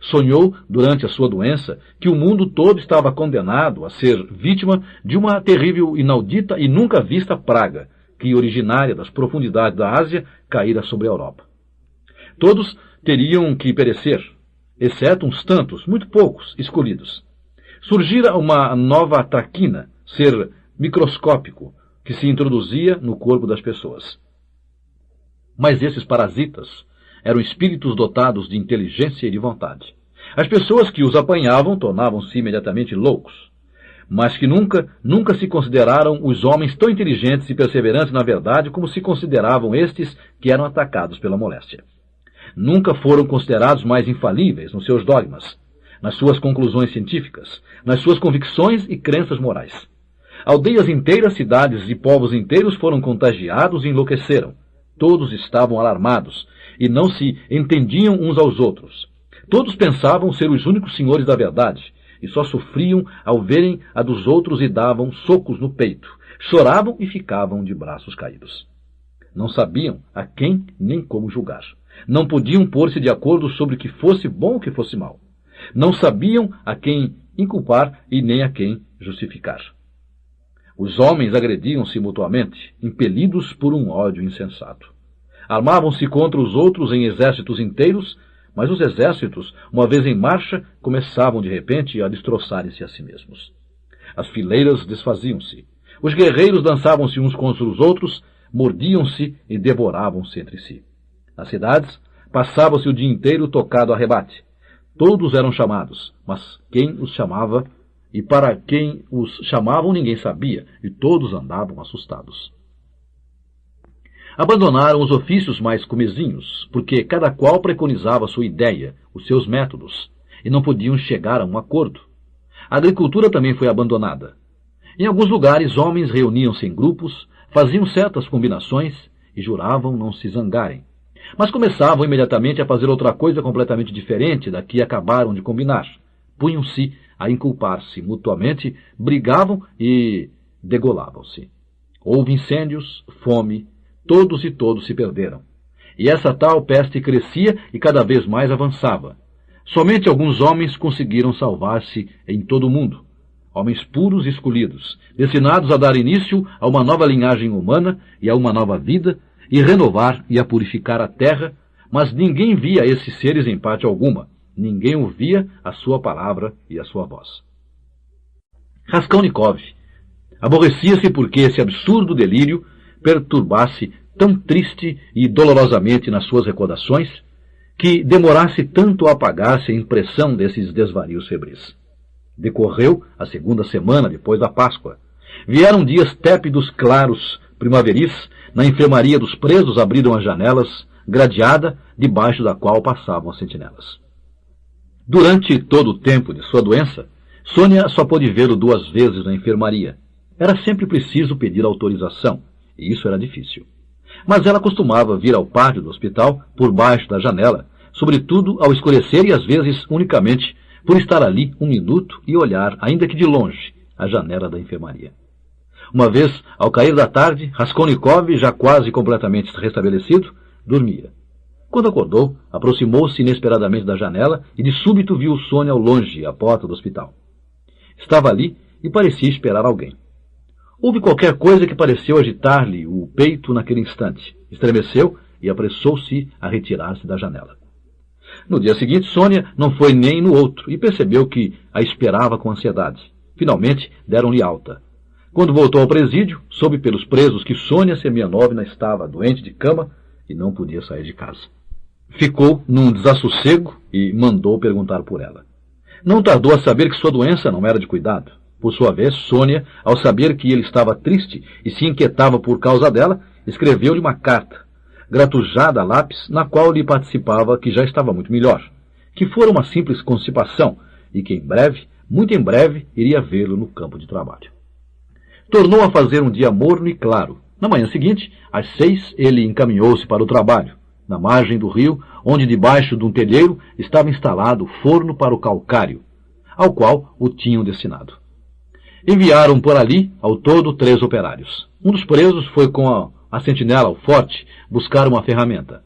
Sonhou, durante a sua doença, que o mundo todo estava condenado a ser vítima de uma terrível, inaudita e nunca vista praga, que, originária das profundidades da Ásia, caíra sobre a Europa. Todos teriam que perecer, exceto uns tantos, muito poucos, escolhidos. Surgira uma nova traquina, ser microscópico, que se introduzia no corpo das pessoas. Mas esses parasitas eram espíritos dotados de inteligência e de vontade. As pessoas que os apanhavam tornavam-se imediatamente loucos, mas que nunca se consideraram os homens tão inteligentes e perseverantes na verdade como se consideravam estes que eram atacados pela moléstia. Nunca foram considerados mais infalíveis nos seus dogmas, nas suas conclusões científicas, nas suas convicções e crenças morais. Aldeias inteiras, cidades e povos inteiros foram contagiados e enlouqueceram. Todos estavam alarmados e não se entendiam uns aos outros. Todos pensavam ser os únicos senhores da verdade e só sofriam ao verem a dos outros e davam socos no peito. Choravam e ficavam de braços caídos. Não sabiam a quem nem como julgar. Não podiam pôr-se de acordo sobre o que fosse bom ou o que fosse mal. Não sabiam a quem inculpar e nem a quem justificar. Os homens agrediam-se mutuamente, impelidos por um ódio insensato. Armavam-se contra os outros em exércitos inteiros, mas os exércitos, uma vez em marcha, começavam de repente a destroçarem-se a si mesmos. As fileiras desfaziam-se. Os guerreiros dançavam-se uns contra os outros, mordiam-se e devoravam-se entre si. Nas cidades, passava-se o dia inteiro tocado a rebate. Todos eram chamados, mas quem os chamava e para quem os chamavam ninguém sabia, e todos andavam assustados. Abandonaram os ofícios mais comezinhos, porque cada qual preconizava sua ideia, os seus métodos, e não podiam chegar a um acordo. A agricultura também foi abandonada. Em alguns lugares, homens reuniam-se em grupos, faziam certas combinações e juravam não se zangarem. Mas começavam imediatamente a fazer outra coisa completamente diferente da que acabaram de combinar. Punham-se a inculpar-se mutuamente, brigavam e degolavam-se. Houve incêndios, fome, todos se perderam. E essa tal peste crescia e cada vez mais avançava. Somente alguns homens conseguiram salvar-se em todo o mundo. Homens puros e escolhidos, destinados a dar início a uma nova linhagem humana e a uma nova vida, e renovar e a purificar a terra, mas ninguém via esses seres em parte alguma. Ninguém ouvia a sua palavra e a sua voz. Raskolnikov Aborrecia-se porque esse absurdo delírio perturbasse tão triste e dolorosamente nas suas recordações, que demorasse tanto a apagar-se a impressão desses desvarios febris. Decorreu a segunda semana depois da Páscoa. Vieram dias tépidos, claros, primaveris. Na enfermaria dos presos abriram as janelas, gradeada, debaixo da qual passavam as sentinelas. Durante todo o tempo de sua doença, Sônia só pôde vê-lo 2 vezes na enfermaria. Era sempre preciso pedir autorização, e isso era difícil. Mas ela costumava vir ao pátio do hospital, por baixo da janela, sobretudo ao escurecer e às vezes unicamente por estar ali 1 minuto e olhar, ainda que de longe, a janela da enfermaria. Uma vez, ao cair da tarde, Raskolnikov, já quase completamente restabelecido, dormia. Quando acordou, aproximou-se inesperadamente da janela e de súbito viu Sônia ao longe, à porta do hospital. Estava ali e parecia esperar alguém. Houve qualquer coisa que pareceu agitar-lhe o peito naquele instante. Estremeceu e apressou-se a retirar-se da janela. No dia seguinte, Sônia não foi nem no outro e percebeu que a esperava com ansiedade. Finalmente, deram-lhe alta. Quando voltou ao presídio, soube pelos presos que Sônia Semyonovna estava doente de cama e não podia sair de casa. Ficou num desassossego e mandou perguntar por ela. Não tardou a saber que sua doença não era de cuidado. Por sua vez, Sônia, ao saber que ele estava triste e se inquietava por causa dela, escreveu-lhe uma carta, gratujada a lápis, na qual lhe participava que já estava muito melhor, que fora uma simples constipação e que em breve, muito em breve, iria vê-lo no campo de trabalho. Tornou a fazer um dia morno e claro. Na manhã seguinte, às 6, ele encaminhou-se para o trabalho, na margem do rio, onde debaixo de um telheiro estava instalado o forno para o calcário, ao qual o tinham destinado. Enviaram por ali, ao todo, 3 operários. Um dos presos foi com a sentinela ao forte buscar uma ferramenta.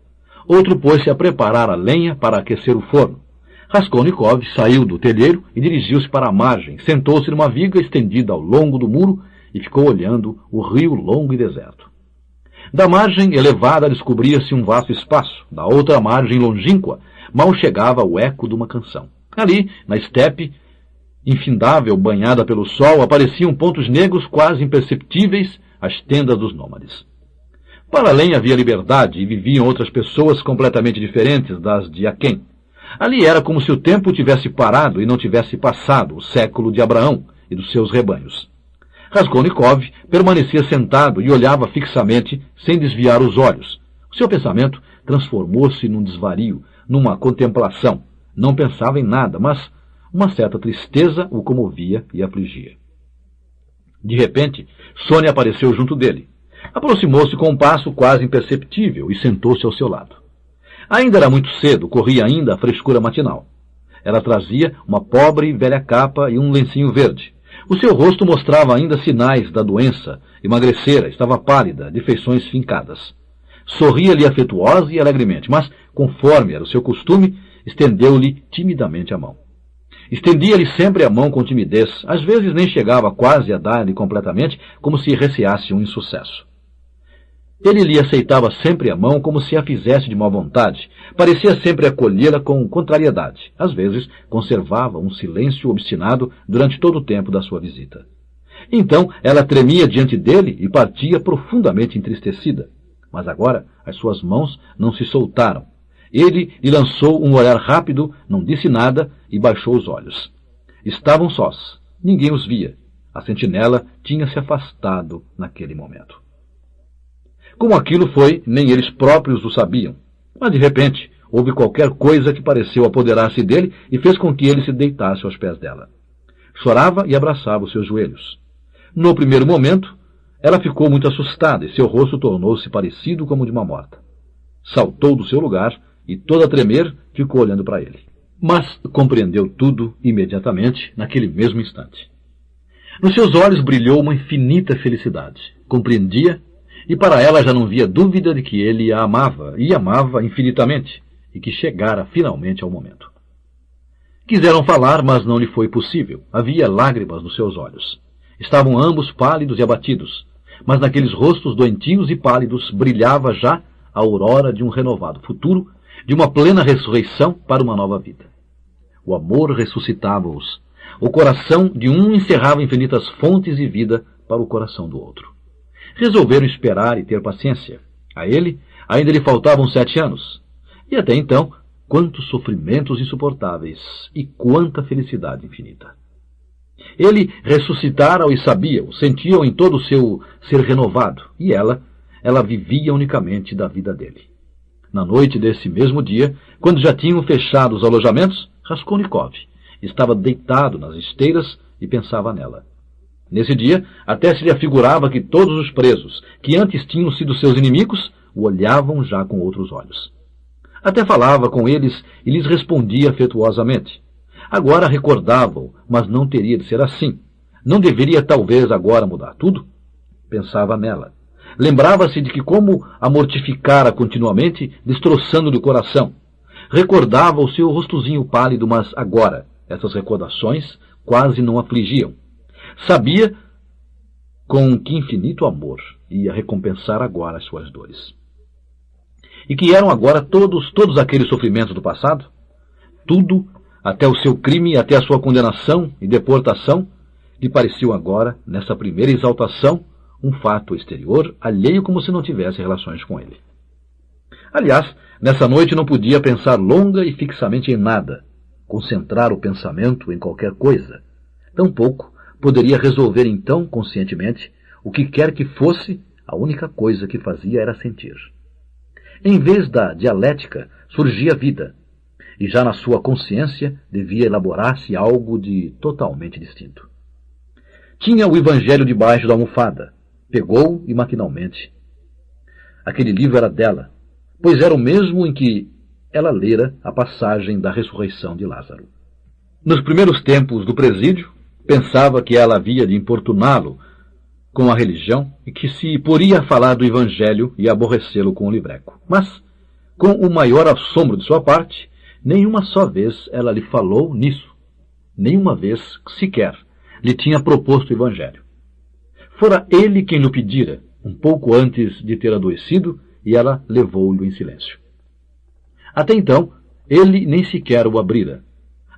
Outro pôs-se a preparar a lenha para aquecer o forno. Raskolnikov saiu do telheiro e dirigiu-se para a margem, sentou-se numa viga estendida ao longo do muro e ficou olhando o rio longo e deserto. Da margem elevada descobria-se um vasto espaço. Da outra margem longínqua mal chegava o eco de uma canção. Ali, na estepe, infindável, banhada pelo sol, apareciam pontos negros quase imperceptíveis, as tendas dos nômades. Para além havia liberdade e viviam outras pessoas completamente diferentes das de Aquém. Ali era como se o tempo tivesse parado e não tivesse passado o século de Abraão e dos seus rebanhos. Raskolnikov permanecia sentado e olhava fixamente, sem desviar os olhos. O seu pensamento transformou-se num desvario, numa contemplação. Não pensava em nada, mas uma certa tristeza o comovia e afligia. De repente, Sônia apareceu junto dele. Aproximou-se com um passo quase imperceptível e sentou-se ao seu lado. Ainda era muito cedo, corria ainda a frescura matinal. Ela trazia uma pobre e velha capa e um lencinho verde. O seu rosto mostrava ainda sinais da doença, emagrecera, estava pálida, de feições fincadas. Sorria-lhe afetuosa e alegremente, mas, conforme era o seu costume, estendeu-lhe timidamente a mão. Estendia-lhe sempre a mão com timidez, às vezes nem chegava quase a dar-lhe completamente, como se receasse um insucesso. Ele lhe aceitava sempre a mão como se a fizesse de má vontade, parecia sempre acolhê-la com contrariedade. Às vezes conservava um silêncio obstinado durante todo o tempo da sua visita. Então ela tremia diante dele e partia profundamente entristecida. Mas agora as suas mãos não se soltaram. Ele lhe lançou um olhar rápido, não disse nada e baixou os olhos. Estavam sós. Ninguém os via. A sentinela tinha se afastado naquele momento. Como aquilo foi, nem eles próprios o sabiam. Mas, de repente, houve qualquer coisa que pareceu apoderar-se dele e fez com que ele se deitasse aos pés dela. Chorava e abraçava os seus joelhos. No primeiro momento, ela ficou muito assustada e seu rosto tornou-se parecido como de uma morta. Saltou do seu lugar e, toda a tremer, ficou olhando para ele. Mas compreendeu tudo imediatamente, naquele mesmo instante. Nos seus olhos brilhou uma infinita felicidade. Compreendia, e para ela já não via dúvida de que ele a amava, e amava infinitamente, e que chegara finalmente ao momento. Quiseram falar, mas não lhe foi possível. Havia lágrimas nos seus olhos. Estavam ambos pálidos e abatidos, mas naqueles rostos doentios e pálidos brilhava já a aurora de um renovado futuro, de uma plena ressurreição para uma nova vida. O amor ressuscitava-os. O coração de um encerrava infinitas fontes de vida para o coração do outro. Resolveram esperar e ter paciência. A ele ainda lhe faltavam 7 anos. E até então, quantos sofrimentos insuportáveis e quanta felicidade infinita. Ele ressuscitara-o e sabia-o, sentia-o em todo o seu ser renovado, e ela vivia unicamente da vida dele. Na noite desse mesmo dia, quando já tinham fechado os alojamentos, Raskolnikov estava deitado nas esteiras e pensava nela. Nesse dia, até se lhe afigurava que todos os presos, que antes tinham sido seus inimigos, o olhavam já com outros olhos. Até falava com eles e lhes respondia afetuosamente. Agora recordava-o, mas não teria de ser assim. Não deveria talvez agora mudar tudo? Pensava nela. Lembrava-se de que como a mortificara continuamente, destroçando-lhe o coração. Recordava o seu rostozinho pálido, mas agora essas recordações quase não afligiam. Sabia com que infinito amor ia recompensar agora as suas dores. E que eram agora todos aqueles sofrimentos do passado? Tudo, até o seu crime, até a sua condenação e deportação, lhe pareciam agora, nessa primeira exaltação, um fato exterior, alheio como se não tivesse relações com ele. Aliás, nessa noite não podia pensar longa e fixamente em nada, concentrar o pensamento em qualquer coisa. Tampouco poderia resolver então, conscientemente, o que quer que fosse, a única coisa que fazia era sentir. Em vez da dialética, surgia a vida, e já na sua consciência devia elaborar-se algo de totalmente distinto. Tinha o Evangelho debaixo da almofada. Pegou e maquinalmente. Aquele livro era dela, pois era o mesmo em que ela lera a passagem da ressurreição de Lázaro. Nos primeiros tempos do presídio, pensava que ela havia de importuná-lo com a religião e que se poria a falar do Evangelho e aborrecê-lo com o livreco. Mas, com o maior assombro de sua parte, nenhuma só vez ela lhe falou nisso. Nenhuma vez, sequer, lhe tinha proposto o Evangelho. Fora ele quem lhe pedira, um pouco antes de ter adoecido, e ela levou-lhe em silêncio. Até então, ele nem sequer o abrira.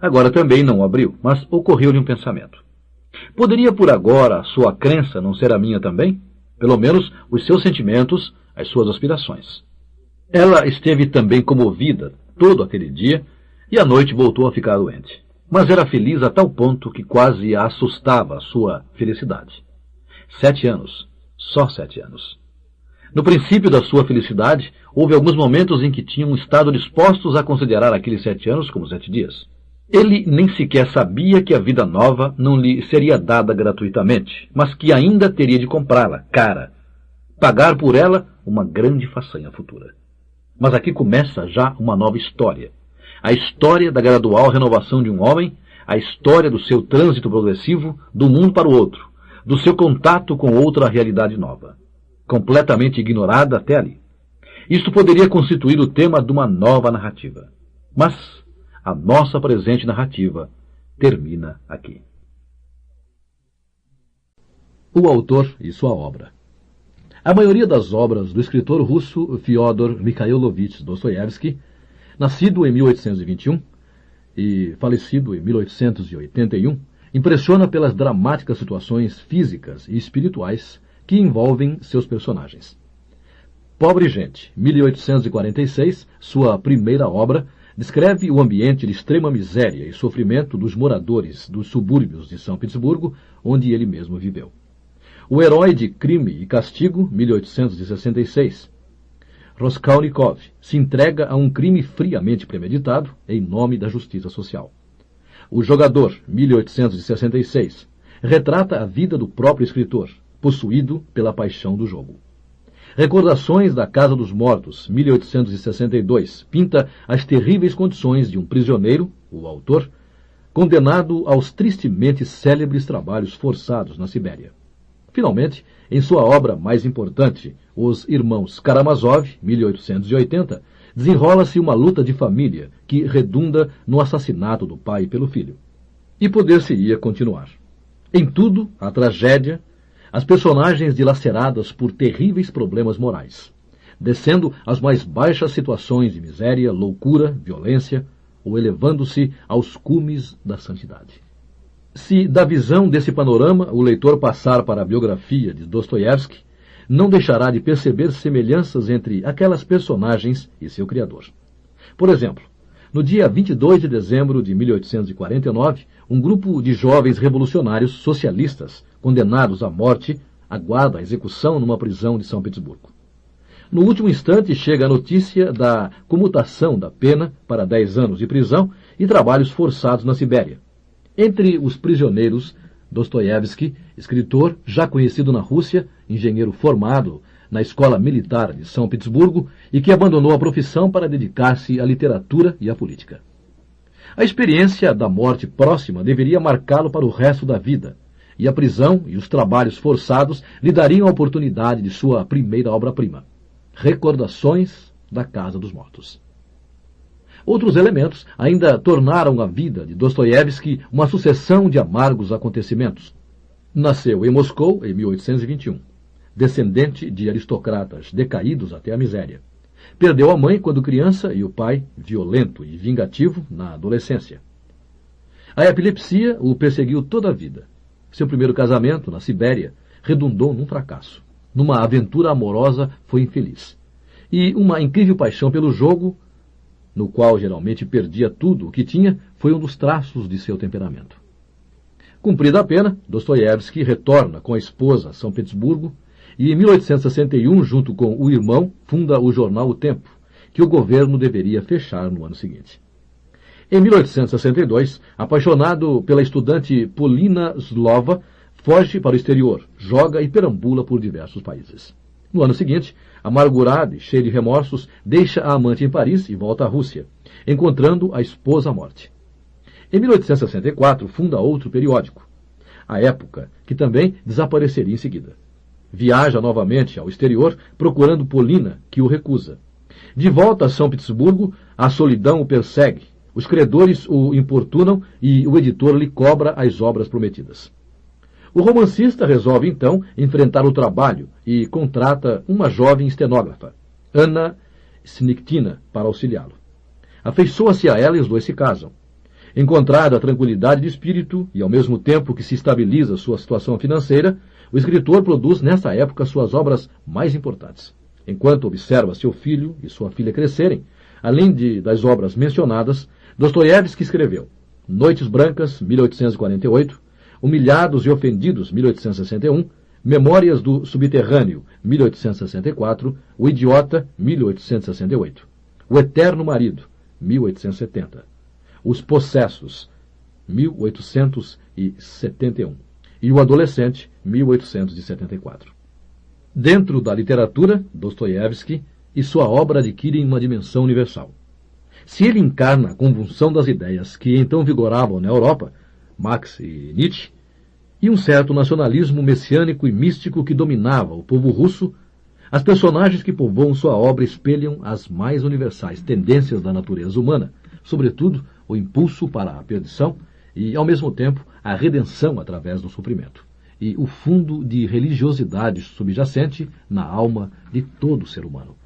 Agora também não o abriu, mas ocorreu-lhe um pensamento. Poderia por agora a sua crença não ser a minha também? Pelo menos os seus sentimentos, as suas aspirações. Ela esteve também comovida todo aquele dia, e à noite voltou a ficar doente. Mas era feliz a tal ponto que quase a assustava a sua felicidade. 7 anos. Só 7 anos. No princípio da sua felicidade, houve alguns momentos em que tinham estado dispostos a considerar aqueles 7 anos como 7 dias. Ele nem sequer sabia que a vida nova não lhe seria dada gratuitamente, mas que ainda teria de comprá-la, cara. Pagar por ela uma grande façanha futura. Mas aqui começa já uma nova história. A história da gradual renovação de um homem, a história do seu trânsito progressivo do mundo para o outro, do seu contato com outra realidade nova, completamente ignorada até ali. Isto poderia constituir o tema de uma nova narrativa. Mas a nossa presente narrativa termina aqui. O autor e sua obra. A maioria das obras do escritor russo Fyodor Mikhailovich Dostoiévski, nascido em 1821 e falecido em 1881, impressiona pelas dramáticas situações físicas e espirituais que envolvem seus personagens. Pobre Gente, 1846, sua primeira obra, descreve o ambiente de extrema miséria e sofrimento dos moradores dos subúrbios de São Petersburgo, onde ele mesmo viveu. O Herói de Crime e Castigo, 1866. Raskolnikov se entrega a um crime friamente premeditado em nome da justiça social. O Jogador, 1866, retrata a vida do próprio escritor, possuído pela paixão do jogo. Recordações da Casa dos Mortos, 1862, pinta as terríveis condições de um prisioneiro, o autor, condenado aos tristemente célebres trabalhos forçados na Sibéria. Finalmente, em sua obra mais importante, Os Irmãos Karamazov, 1880, desenrola-se uma luta de família que redunda no assassinato do pai pelo filho. E poder-se-ia continuar. Em tudo, a tragédia, as personagens dilaceradas por terríveis problemas morais, descendo às mais baixas situações de miséria, loucura, violência, ou elevando-se aos cumes da santidade. Se da visão desse panorama o leitor passar para a biografia de Dostoiévski, não deixará de perceber semelhanças entre aquelas personagens e seu criador. Por exemplo, no dia 22 de dezembro de 1849, um grupo de jovens revolucionários socialistas, condenados à morte, aguarda a execução numa prisão de São Petersburgo. No último instante chega a notícia da comutação da pena para 10 anos de prisão e trabalhos forçados na Sibéria. Entre os prisioneiros, Dostoiévski, escritor já conhecido na Rússia, engenheiro formado na Escola Militar de São Petersburgo e que abandonou a profissão para dedicar-se à literatura e à política. A experiência da morte próxima deveria marcá-lo para o resto da vida, e a prisão e os trabalhos forçados lhe dariam a oportunidade de sua primeira obra-prima, Recordações da Casa dos Mortos. Outros elementos ainda tornaram a vida de Dostoiévski uma sucessão de amargos acontecimentos. Nasceu em Moscou em 1821, descendente de aristocratas decaídos até a miséria. Perdeu a mãe quando criança e o pai, violento e vingativo, na adolescência. A epilepsia o perseguiu toda a vida. Seu primeiro casamento, na Sibéria, redundou num fracasso. Numa aventura amorosa, foi infeliz. E uma incrível paixão pelo jogo, no qual geralmente perdia tudo o que tinha, foi um dos traços de seu temperamento. Cumprida a pena, Dostoiévski retorna com a esposa a São Petersburgo e, em 1861, junto com o irmão, funda o jornal O Tempo, que o governo deveria fechar no ano seguinte. Em 1862, apaixonado pela estudante Polina Slova, foge para o exterior, joga e perambula por diversos países. No ano seguinte, amargurado e cheio de remorsos, deixa a amante em Paris e volta à Rússia, encontrando a esposa à morte. Em 1864, funda outro periódico, A Época, que também desapareceria em seguida. Viaja novamente ao exterior, procurando Polina, que o recusa. De volta a São Petersburgo, a solidão o persegue, os credores o importunam e o editor lhe cobra as obras prometidas. O romancista resolve, então, enfrentar o trabalho e contrata uma jovem estenógrafa, Anna Snitkina, para auxiliá-lo. Afeiçoa-se a ela e os dois se casam. Encontrada a tranquilidade de espírito e, ao mesmo tempo que se estabiliza sua situação financeira, o escritor produz, nessa época, suas obras mais importantes. Enquanto observa seu filho e sua filha crescerem, além das obras mencionadas, Dostoiévski escreveu Noites Brancas, 1848, Humilhados e Ofendidos, 1861, Memórias do Subterrâneo, 1864, O Idiota, 1868, O Eterno Marido, 1870, Os Possessos, 1871, e O Adolescente, 1874. Dentro da literatura, Dostoiévski e sua obra adquirem uma dimensão universal. Se ele encarna a convulsão das ideias que então vigoravam na Europa, Marx e Nietzsche, e um certo nacionalismo messiânico e místico que dominava o povo russo, as personagens que povoam sua obra espelham as mais universais tendências da natureza humana, sobretudo o impulso para a perdição e, ao mesmo tempo, a redenção através do sofrimento, e o fundo de religiosidade subjacente na alma de todo ser humano.